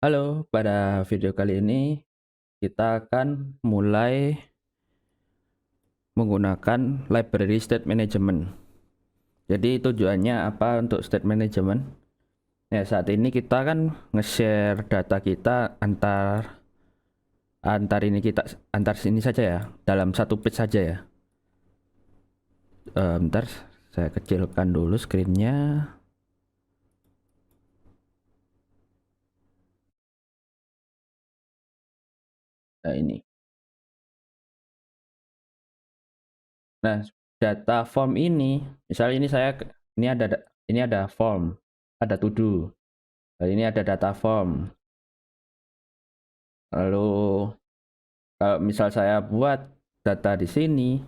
Halo, pada video kali ini kita akan mulai menggunakan library state management. Jadi tujuannya apa untuk state management? Ya, saat ini kita kan nge-share data kita antar sini saja ya, dalam satu page saja ya. Bentar, saya kecilkan dulu screen-nya. Nah, ini. Nah, data form ini, misalnya ini ada form, ada to do. Ini ada data form. Lalu kalau misal saya buat data di sini,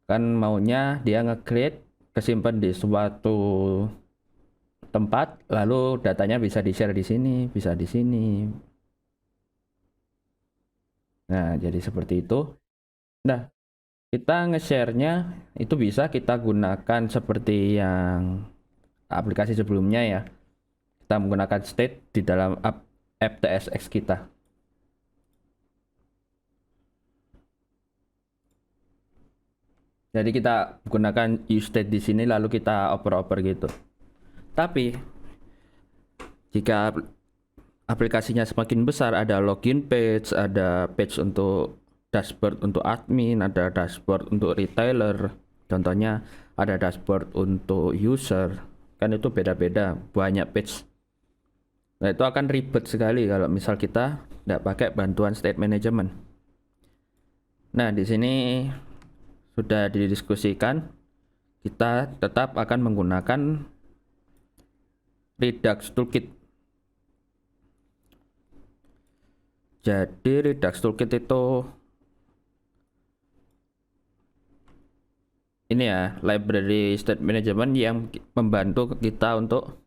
kan maunya dia nge-create kesimpan di suatu tempat, lalu datanya bisa di-share di sini, bisa di sini. Nah, jadi seperti itu. Nah, kita nge-share-nya itu bisa kita gunakan seperti yang aplikasi sebelumnya ya. Kita menggunakan state di dalam app FTSX kita. Jadi kita gunakan use state di sini lalu kita oper-oper gitu. Tapi jika aplikasinya semakin besar, ada login page, ada page untuk dashboard untuk admin, ada dashboard untuk retailer, contohnya ada dashboard untuk user, kan itu beda-beda, banyak page. Nah, itu akan ribet sekali kalau misal kita tidak pakai bantuan state management. Nah, di sini sudah didiskusikan, kita tetap akan menggunakan Redux Toolkit. Jadi Redux Toolkit itu ini ya, library state management yang membantu kita untuk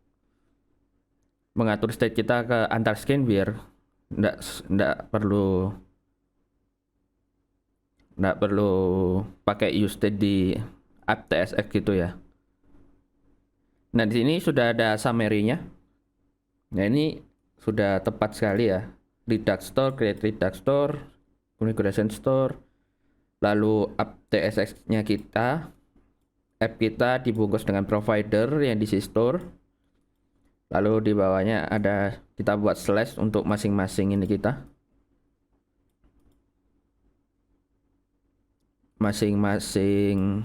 mengatur state kita ke antar screen biar nggak perlu pakai use state di app TSX gitu ya. Nah, di sini sudah ada summary-nya. Nah, ini sudah tepat sekali ya. Redux Store, create Redux Store, configuration store, lalu app TSX-nya kita, app kita dibungkus dengan provider yang di store. Lalu di bawahnya ada kita buat slash untuk masing-masing ini kita. Masing-masing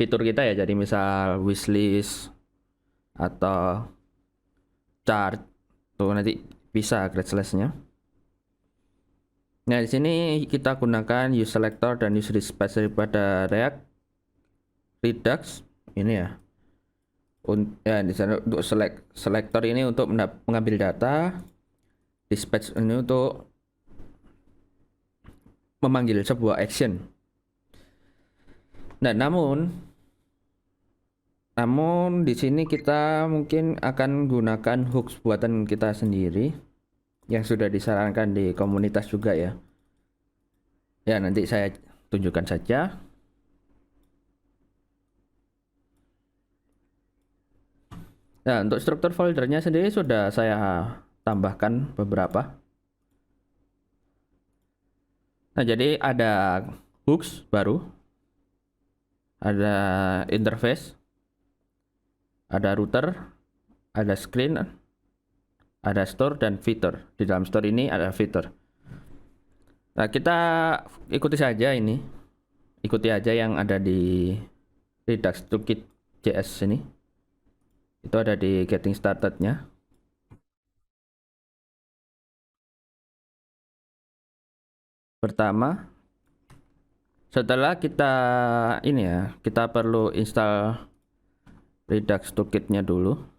fitur kita ya. Jadi misal wishlist atau chart tuh nanti bisa create slashnya. Nah, di sini kita gunakan use selector dan use dispatch daripada React Redux ini ya. Ya, di sana untuk selector ini untuk mengambil data, dispatch ini untuk memanggil sebuah action. Nah, namun di sini kita mungkin akan gunakan hooks buatan kita sendiri yang sudah disarankan di komunitas juga ya. Ya, nanti saya tunjukkan saja. Nah, untuk struktur foldernya sendiri sudah saya tambahkan beberapa. Nah, jadi ada hooks baru, ada interface, ada router, ada screen, ada store dan fitur. Di dalam store ini ada fitur. Nah, kita ikuti saja ini. Ikuti aja yang ada di Redux Toolkit JS ini. Itu ada di getting started-nya. Pertama, setelah kita ini ya, kita perlu install Redux Toolkit-nya dulu.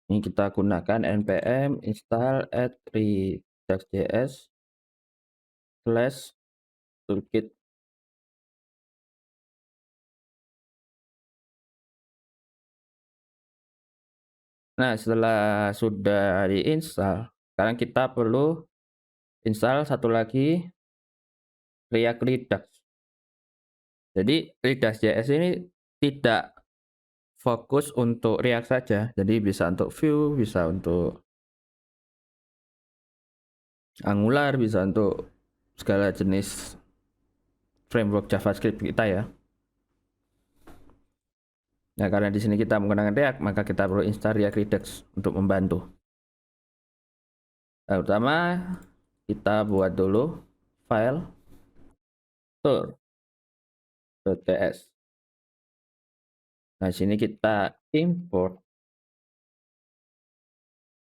Ini kita gunakan npm install add redux.js / toolkit. Nah, setelah sudah diinstal, sekarang kita perlu install satu lagi React Redux. Jadi React.js ini tidak fokus untuk React saja, jadi bisa untuk Vue, bisa untuk Angular, bisa untuk segala jenis framework JavaScript kita ya. Nah, karena di sini kita menggunakan React, maka kita perlu install React Redux untuk membantu. Nah, pertama kita buat dulu file store.ts. Nah, sini kita import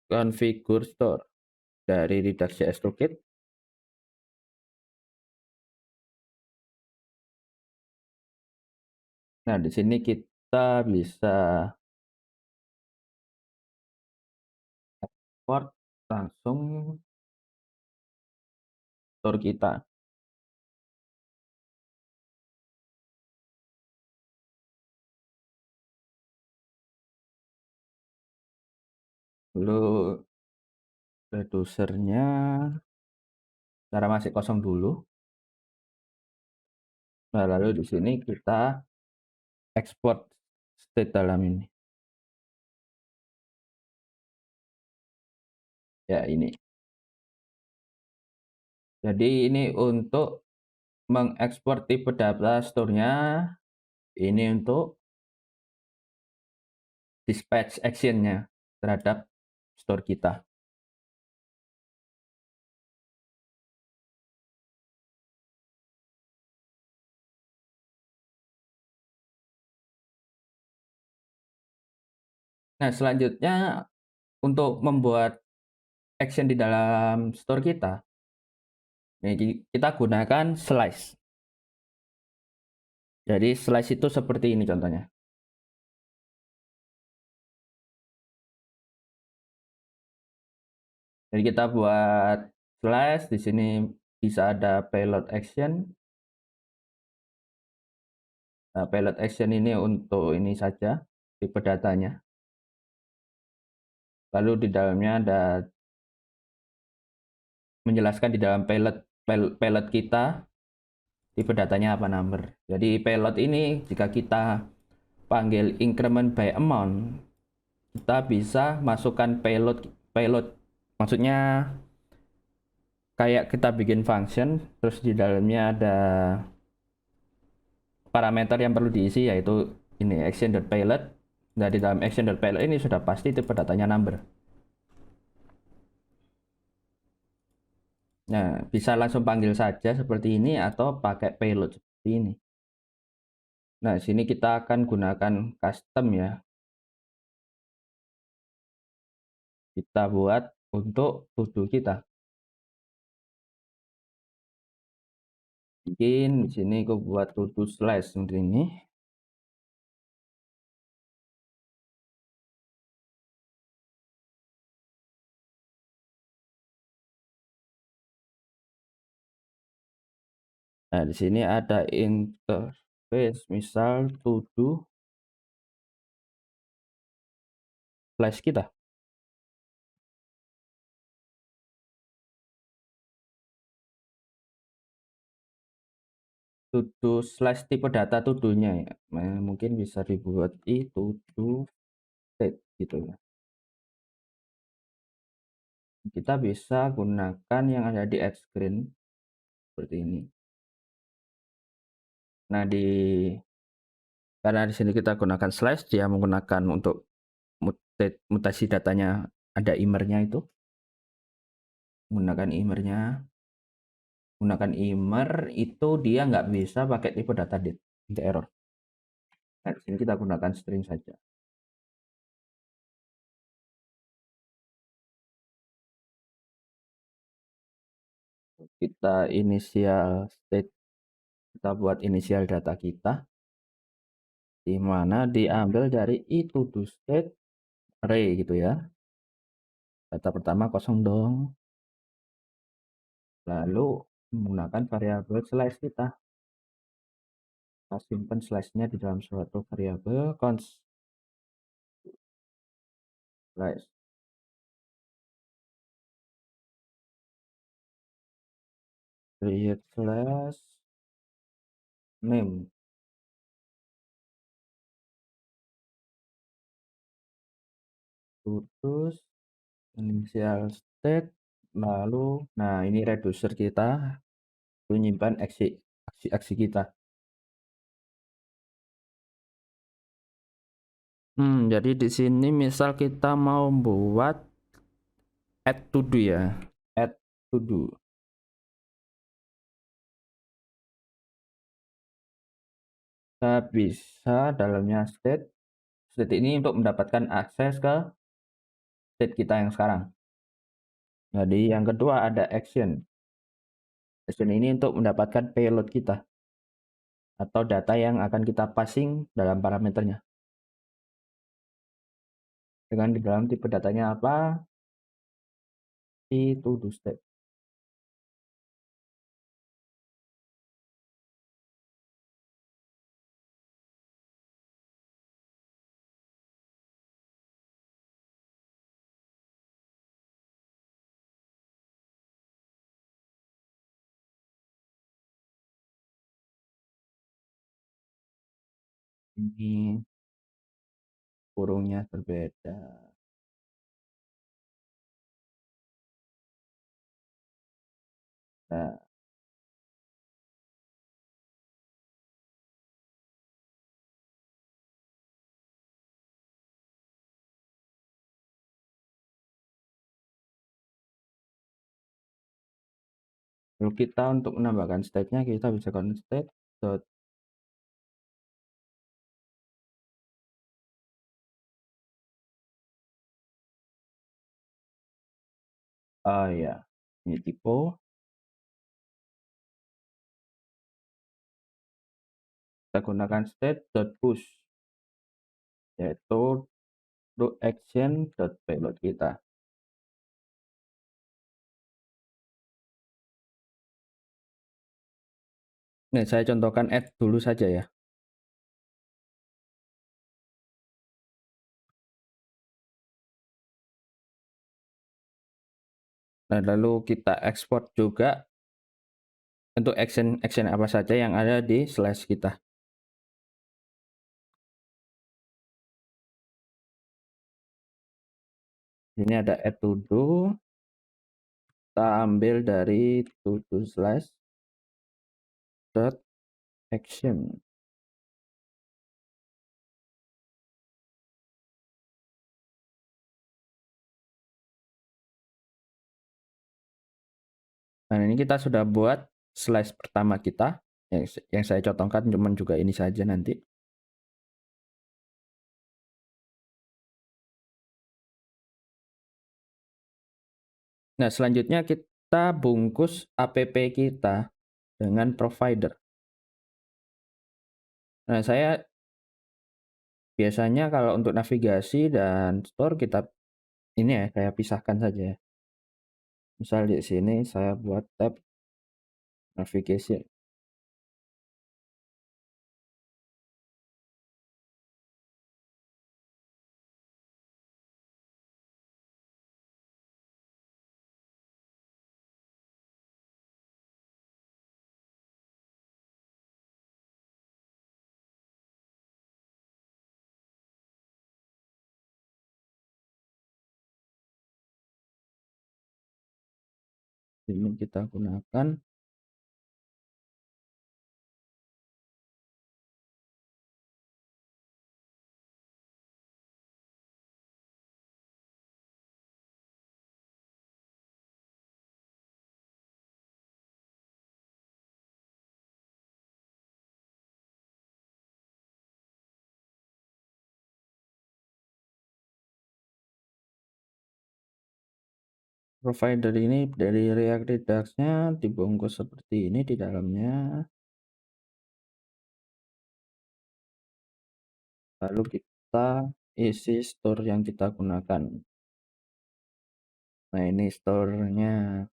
configure store dari Redux.js Toolkit. Nah, di sini kita bisa export langsung store kita. Lalu reducernya cara masih kosong dulu. Nah, lalu di sini kita export state dalam ini. Ya, ini. Jadi ini untuk mengekspor tipe data store-nya, ini untuk dispatch action-nya terhadap store kita. Nah, selanjutnya untuk membuat action di dalam store kita, ini kita gunakan slice. Jadi slice itu seperti ini contohnya. Jadi kita buat slice, di sini bisa ada payload action. Nah, payload action ini untuk ini saja, tipe datanya. Lalu di dalamnya ada menjelaskan di dalam payload kita tipe datanya apa number. Jadi payload ini jika kita panggil increment by amount, kita bisa masukkan payload maksudnya kayak kita bikin function terus di dalamnya ada parameter yang perlu diisi yaitu ini action.payload. Nah, di dalam action.payload ini sudah pasti tipe datanya number. Nah, bisa langsung panggil saja seperti ini atau pakai payload seperti ini. Nah, sini kita akan gunakan custom ya. Kita buat untuk to-do kita. Bikin di sini aku buat to-do slash seperti ini. Nah, di sini ada interface misal to-do slash kita. To-do slash tipe data to-do-nya ya. Nah, mungkin bisa dibuat to-do state gitu ya. Kita bisa gunakan yang ada di add screen seperti ini. Nah, karena di sini kita gunakan slash, dia menggunakan untuk mutasi datanya ada imernya itu. Menggunakan imer itu dia nggak bisa pakai tipe data date, itu error. Nah, di sini kita gunakan string saja. Kita inisial state, kita buat inisial data kita, di mana diambil dari itu to state array gitu ya. Data pertama kosong dong. Lalu menggunakan variabel slash kita. Kita simpan slash-nya di dalam suatu variabel const slash create slash name. putus initial state, lalu nah ini reducer kita itu nyimpan aksi kita. Jadi di sini misal kita mau buat add to do ya, add to do. Kita bisa dalamnya state ini untuk mendapatkan akses ke state kita yang sekarang. Jadi yang kedua ada action. Action ini untuk mendapatkan payload kita atau data yang akan kita passing dalam parameternya. Dengan di dalam tipe datanya apa? Di to do state. Ini kurungnya berbeda. Nah, lalu kita untuk menambahkan state-nya kita bisa state dot ya ini typo. Kita gunakan state dot push yaitu do action dot payload kita. Nah, saya contohkan add dulu saja ya. Nah, lalu kita ekspor juga untuk action apa saja yang ada di slash kita. Ini ada add to do. Kita ambil dari to do slash dot action. Nah, ini kita sudah buat slash pertama kita yang saya contohkan cuman juga ini saja nanti. Nah, selanjutnya kita bungkus app kita dengan provider. Nah, saya biasanya kalau untuk navigasi dan store kita ini ya saya pisahkan saja. Misal di sini saya buat tab navigation. Ini kita gunakan provider ini dari React Redux-nya dibungkus seperti ini di dalamnya. Lalu kita isi store yang kita gunakan. Nah, ini store-nya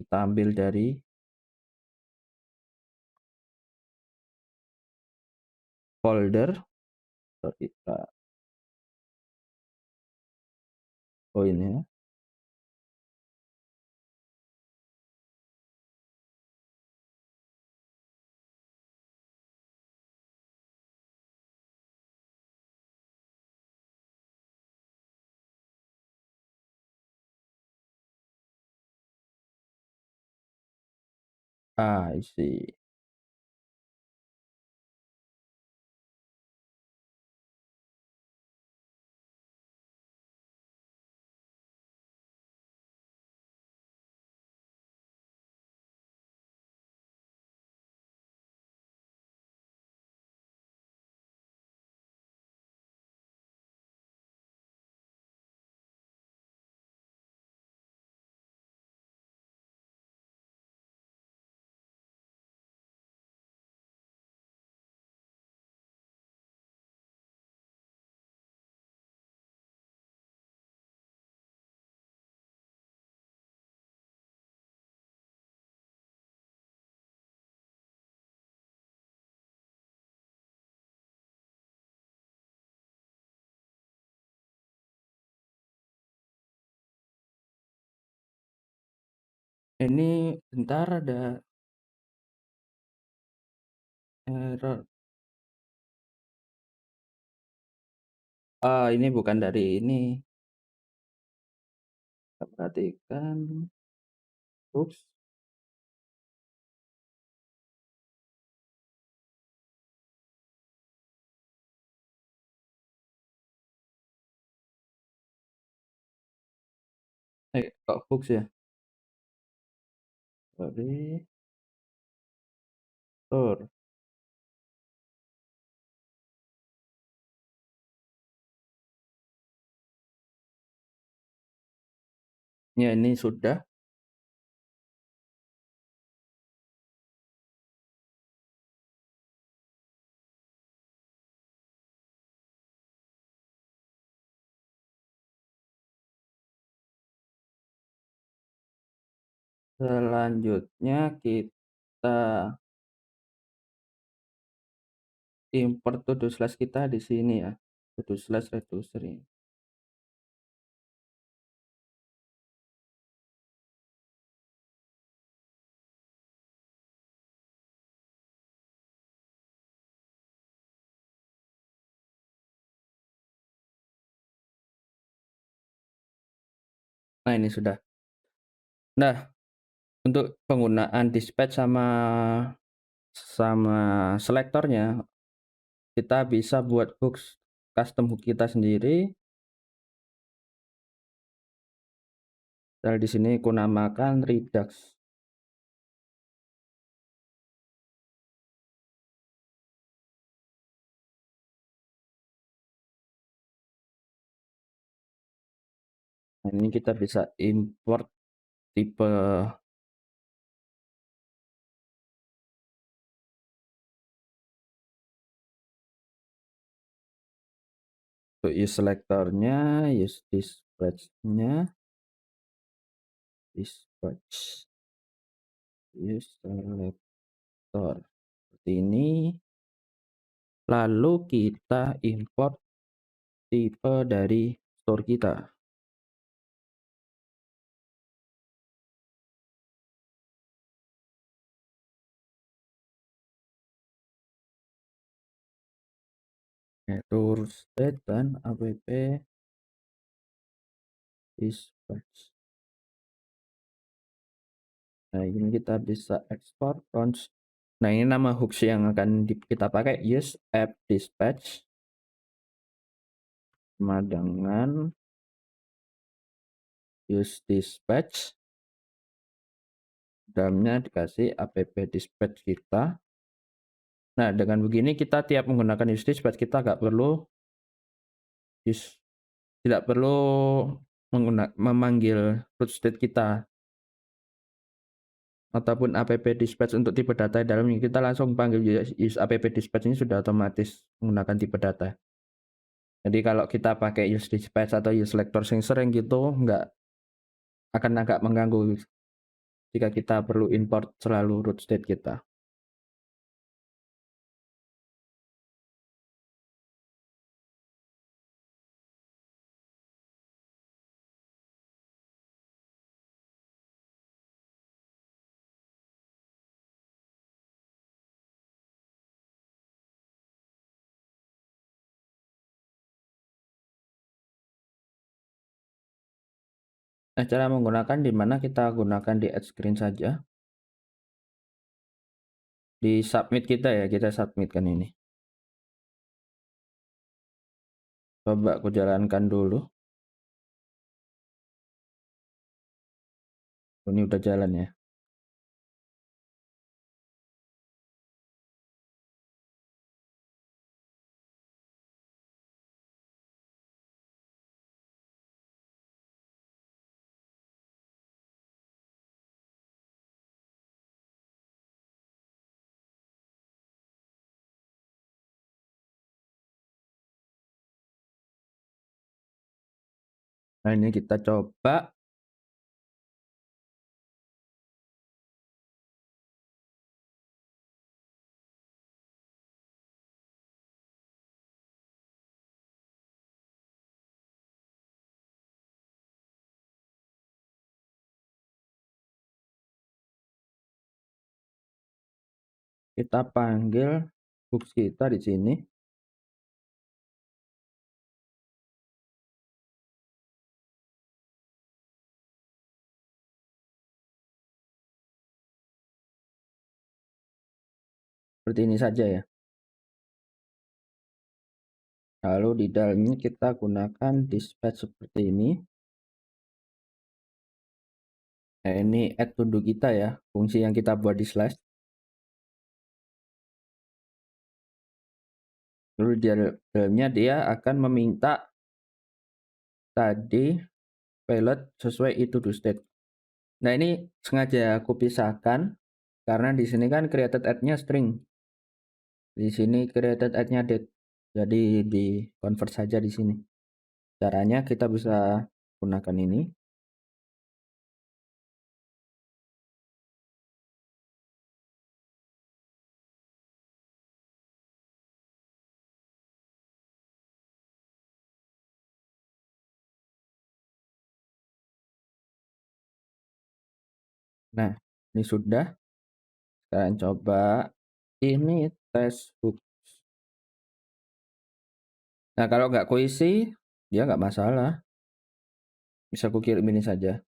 kita ambil dari folder store kita. Oh, ini ya. I see. Ini bentar ada error. Ini bukan dari ini. Kita perhatikan. Oops. Kok hooks ya? Sorry. Tur. Ya, ini sudah. Selanjutnya kita import to do slash kita di sini ya. To do slash reducer ini. Nah, ini sudah. Nah, untuk penggunaan dispatch sama selektornya, kita bisa buat hooks custom hook kita sendiri. Dan di sini aku namakan Redux. Nah, ini kita bisa import tipe untuk use selektornya, use dispatch-nya, dispatch, use selector. Seperti ini. Lalu kita import tipe dari store kita. Yaitu state dan app dispatch. Nah, ini kita bisa ekspor cons. Nah, ini nama hooks yang akan kita pakai, use app dispatch sama dengan use dispatch. Dalamnya dikasih app dispatch kita. Nah, dengan begini kita tiap menggunakan use dispatch kita tidak perlu memanggil root state kita ataupun app dispatch untuk tipe data dalamnya. Kita langsung panggil use app dispatch, ini sudah otomatis menggunakan tipe data. Jadi kalau kita pakai use dispatch atau use selector yang sering gitu, nggak akan agak mengganggu jika kita perlu import selalu root state kita. Nah, cara menggunakan di mana kita gunakan di add screen saja. Di submit kita ya, kita submit kan ini. Coba aku jalankan dulu. Ini udah jalan ya. Nah, ini kita coba. Kita panggil books kita di sini. Seperti ini saja ya. Lalu di dalamnya kita gunakan dispatch seperti ini. Nah, ini add to do kita ya, fungsi yang kita buat di slash. Lalu di dalamnya dia akan meminta tadi pilot sesuai itu to state. Nah, ini sengaja aku pisahkan karena di sini kan created add-nya string. Di sini created add-nya date. Jadi di convert saja di sini. Caranya kita bisa gunakan ini. Nah, ini sudah. Sekarang coba ini tes book. Nah, kalau nggak kuisi, dia nggak masalah. Bisa aku kirim ini saja.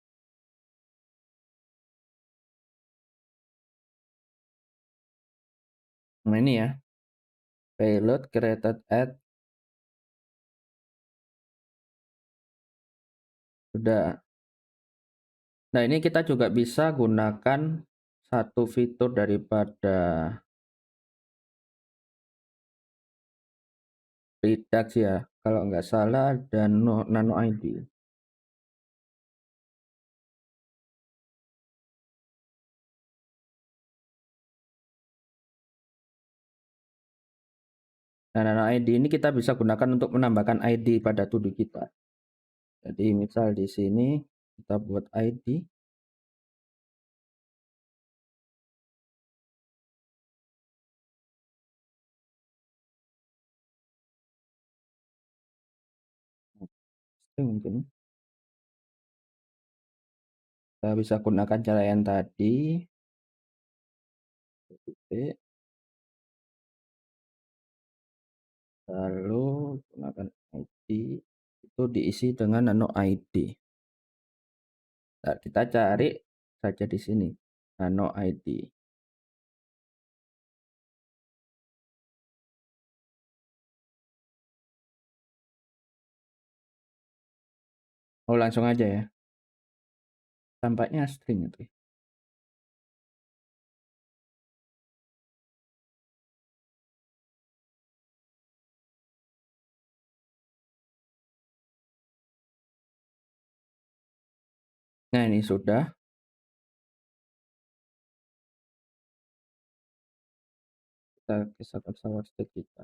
Nah, ini ya. Payload created at. Sudah. Nah, ini kita juga bisa gunakan satu fitur daripada Redux ya. Kalau nggak salah dan Nano ID. Nah, Nano ID ini kita bisa gunakan untuk menambahkan ID pada to do kita. Jadi misal di sini kita buat ID. Mungkin kita bisa gunakan cara yang tadi. Lalu gunakan ID itu diisi dengan nano ID. Nah, kita cari saja di sini nano ID. Oh, langsung aja ya. Tampaknya string itu. Nah, ini sudah. Kita kisahkan pesawat state kita.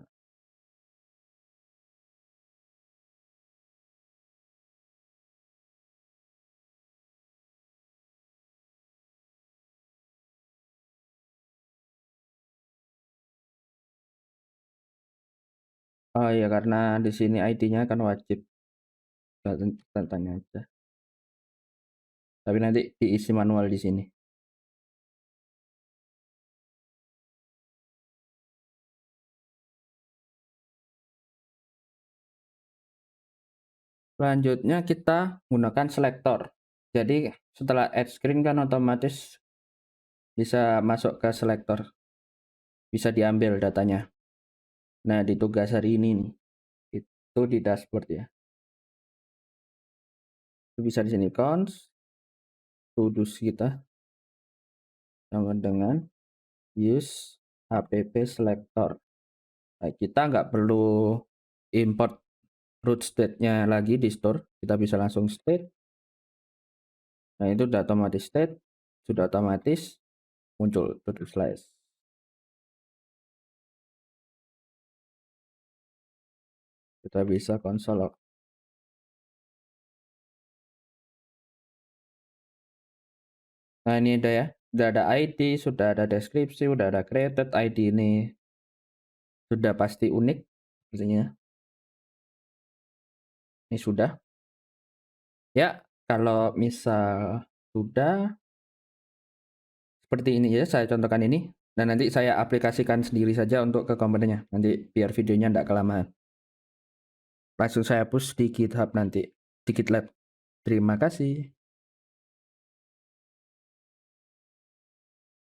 Oh iya, karena di sini ID-nya kan wajib. Tanya aja. Tapi nanti diisi manual di sini. Selanjutnya kita gunakan selektor. Jadi setelah add screen kan otomatis bisa masuk ke selektor. bisa diambil datanya. Nah, di tugas hari ini nih, itu di dashboard ya. Itu bisa di sini cons to-dos kita sama dengan use app selector. Nah, kita nggak perlu import root state-nya lagi di store, kita bisa langsung state. Nah, itu udah otomatis state, sudah otomatis muncul to-do list. Kita bisa konsol log. Nah, ini udah ya, sudah ada ID, sudah ada deskripsi, sudah ada created. ID ini sudah pasti unik artinya. Ini sudah ya, kalau misal sudah seperti ini ya, saya contohkan ini dan nanti saya aplikasikan sendiri saja untuk ke komponennya, nanti biar videonya tidak kelamaan. Langsung saya push di GitHub nanti, di GitLab. Terima kasih.